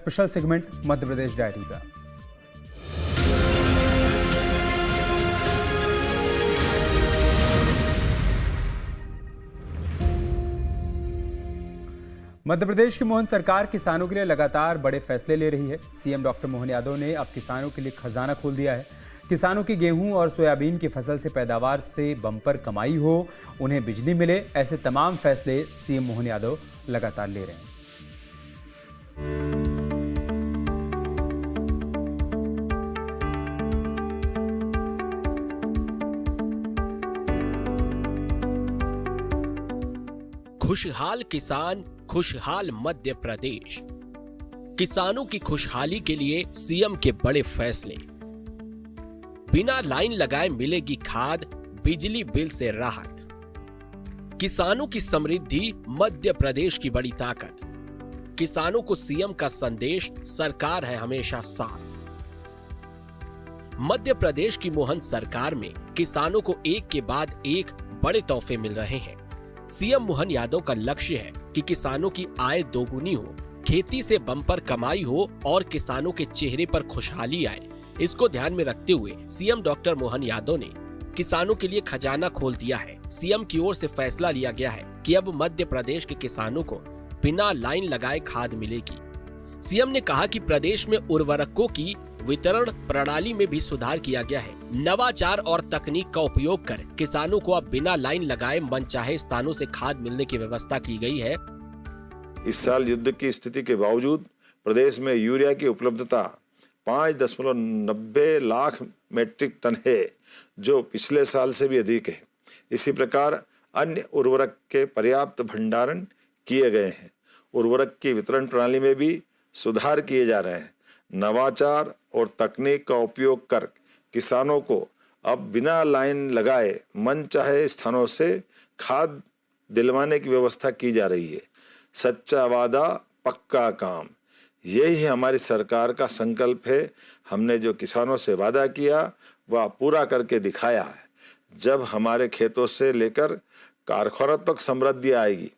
Special segment Madhya Pradesh diary का। मध्य प्रदेश की मोहन सरकार किसानों के लिए लगातार बड़े फैसले ले रही है। सीएम डॉक्टर मोहन यादव ने अब किसानों के लिए खजाना खोल दिया है। किसानों की गेहूं और सोयाबीन की फसल से पैदावार से बम्पर कमाई हो, उन्हें बिजली मिले, ऐसे तमाम फैसले सीएम मोहन यादव लगातार ले रहे हैं। खुशहाल किसान, खुशहाल मध्य प्रदेश। किसानों की खुशहाली के लिए सीएम के बड़े फैसले। बिना लाइन लगाए मिलेगी खाद, बिजली बिल से राहत। किसानों की समृद्धि, मध्य प्रदेश की बड़ी ताकत। किसानों को सीएम का संदेश, सरकार है हमेशा साथ। मध्य प्रदेश की मोहन सरकार में किसानों को एक के बाद एक बड़े तोहफे मिल रहे हैं। सीएम मोहन यादव का लक्ष्य है कि किसानों की आय दोगुनी हो, खेती से बम्पर कमाई हो और किसानों के चेहरे पर खुशहाली आए। इसको ध्यान में रखते हुए सीएम डॉक्टर मोहन यादव ने किसानों के लिए खजाना खोल दिया है। सीएम की ओर से फैसला लिया गया है कि अब मध्य प्रदेश के किसानों को बिना लाइन लगाए खाद मिलेगी। सीएम ने कहा कि प्रदेश में उर्वरकों की वितरण प्रणाली में भी सुधार किया गया है। नवाचार और तकनीक का उपयोग कर किसानों को अब बिना लाइन लगाए मनचाहे स्थानों से खाद मिलने की व्यवस्था की गई है। इस साल युद्ध की स्थिति के बावजूद प्रदेश में यूरिया की उपलब्धता 5.90 लाख मेट्रिक टन है, जो पिछले साल से भी अधिक है। इसी प्रकार अन्य उर्वरक के पर्याप्त भंडारण किए गए हैं। उर्वरक की वितरण प्रणाली में भी सुधार किए जा रहे हैं। नवाचार और तकनीक का उपयोग कर किसानों को अब बिना लाइन लगाए मनचाहे स्थानों से खाद दिलवाने की व्यवस्था की जा रही है। सच्चा वादा, पक्का काम, यही हमारी सरकार का संकल्प है। हमने जो किसानों से वादा किया वह पूरा करके दिखाया है। जब हमारे खेतों से लेकर कारखानों तक समृद्धि आएगी,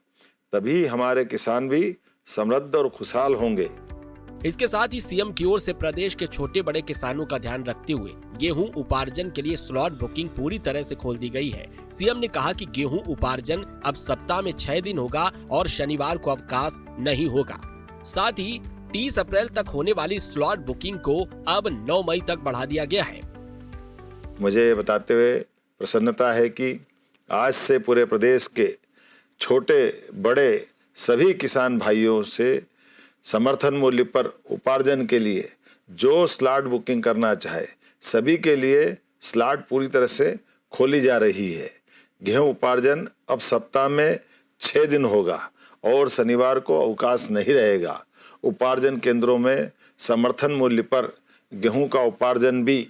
तभी हमारे किसान भी समृद्ध और खुशहाल होंगे। इसके साथ ही सीएम की ओर से प्रदेश के छोटे बड़े किसानों का ध्यान रखते हुए गेहूं उपार्जन के लिए स्लॉट बुकिंग पूरी तरह से खोल दी गई है। सीएम ने कहा कि गेहूं उपार्जन अब सप्ताह में 6 दिन होगा और शनिवार को अवकाश नहीं होगा। साथ ही 30 अप्रैल तक होने वाली स्लॉट बुकिंग को अब 9 मई तक बढ़ा दिया गया है। मुझे बताते हुए प्रसन्नता है कि आज से पूरे प्रदेश के छोटे बड़े सभी किसान भाइयों से समर्थन मूल्य पर उपार्जन के लिए जो स्लॉट बुकिंग करना चाहे, सभी के लिए स्लॉट पूरी तरह से खोली जा रही है। गेहूं उपार्जन अब सप्ताह में 6 दिन होगा और शनिवार को अवकाश नहीं रहेगा। उपार्जन केंद्रों में समर्थन मूल्य पर गेहूं का उपार्जन भी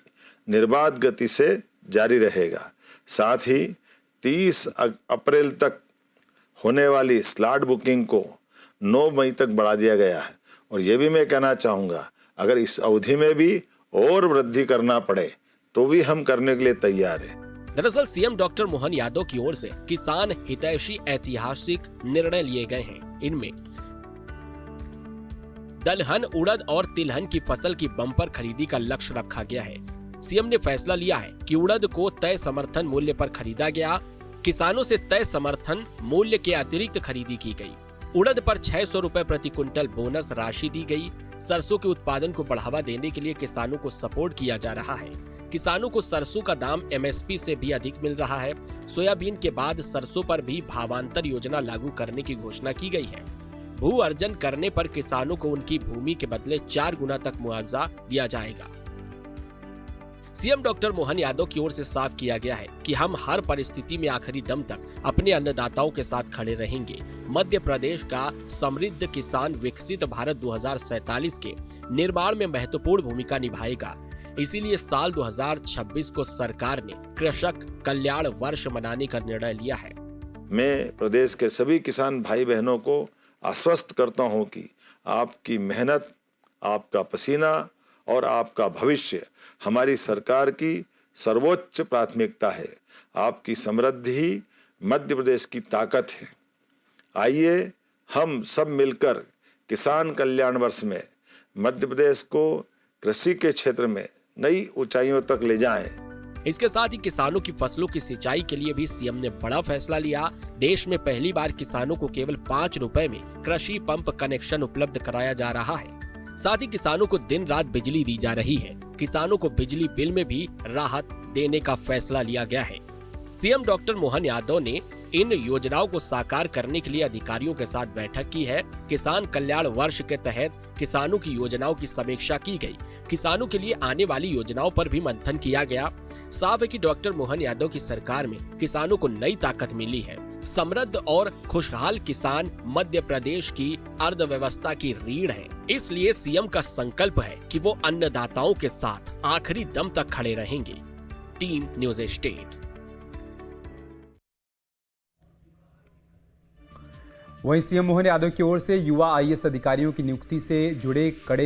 निर्बाध गति से जारी रहेगा। साथ ही 30 अप्रैल तक होने वाली स्लॉट बुकिंग को 9 मई तक बढ़ा दिया गया है। और ये भी मैं कहना चाहूँगा, अगर इस अवधि में भी और वृद्धि करना पड़े तो भी हम करने के लिए तैयार हैं। दरअसल सीएम डॉक्टर मोहन यादव की ओर से किसान हितैषी ऐतिहासिक निर्णय लिए गए हैं। इनमें दलहन, उड़द और तिलहन की फसल की बम्पर खरीदी का लक्ष्य रखा गया है। सीएम ने फैसला लिया है कि उड़द को तय समर्थन मूल्य पर खरीदा गया। किसानों से तय समर्थन मूल्य के अतिरिक्त खरीदी की गई। उड़द पर 600 रुपए प्रति क्विंटल बोनस राशि दी गई। सरसों के उत्पादन को बढ़ावा देने के लिए किसानों को सपोर्ट किया जा रहा है। किसानों को सरसों का दाम एमएसपी से भी अधिक मिल रहा है। सोयाबीन के बाद सरसों पर भी भावांतर योजना लागू करने की घोषणा की गई है। भू अर्जन करने पर किसानों को उनकी भूमि के बदले 4 गुना तक मुआवजा दिया जाएगा। सीएम डॉक्टर मोहन यादव की ओर से साफ किया गया है कि हम हर परिस्थिति में आखिरी दम तक अपने अन्नदाताओं के साथ खड़े रहेंगे। मध्य प्रदेश का समृद्ध किसान विकसित भारत 2047 के निर्माण में महत्वपूर्ण भूमिका निभाएगा। इसीलिए साल 2026 को सरकार ने कृषक कल्याण वर्ष मनाने का निर्णय लिया है। मैं प्रदेश के सभी किसान भाई बहनों को आश्वस्त करता हूं कि आपकी मेहनत, आपका पसीना और आपका भविष्य हमारी सरकार की सर्वोच्च प्राथमिकता है। आपकी समृद्धि ही मध्य प्रदेश की ताकत है। आइए हम सब मिलकर किसान कल्याण वर्ष में मध्य प्रदेश को कृषि के क्षेत्र में नई ऊंचाइयों तक ले जाएं। इसके साथ ही किसानों की फसलों की सिंचाई के लिए भी सीएम ने बड़ा फैसला लिया। देश में पहली बार किसानों को केवल 5 रुपए में कृषि पंप कनेक्शन उपलब्ध कराया जा रहा है। साथ ही किसानों को दिन रात बिजली दी जा रही है। किसानों को बिजली बिल में भी राहत देने का फैसला लिया गया है। सीएम डॉक्टर मोहन यादव ने इन योजनाओं को साकार करने के लिए अधिकारियों के साथ बैठक की है। किसान कल्याण वर्ष के तहत किसानों की योजनाओं की समीक्षा की गई। किसानों के लिए आने वाली योजनाओं पर भी मंथन किया गया। साफ है कि डॉक्टर मोहन यादव की सरकार में किसानों को नई ताकत मिली है। समृद्ध और खुशहाल किसान मध्य प्रदेश की अर्थव्यवस्था की रीढ़ है। इसलिए सीएम का संकल्प है कि वो अन्नदाताओं के साथ आखिरी दम तक खड़े रहेंगे। Team news state. वहीं सीएम मोहन यादव की ओर से युवा आईएएस अधिकारियों की नियुक्ति से जुड़े कड़े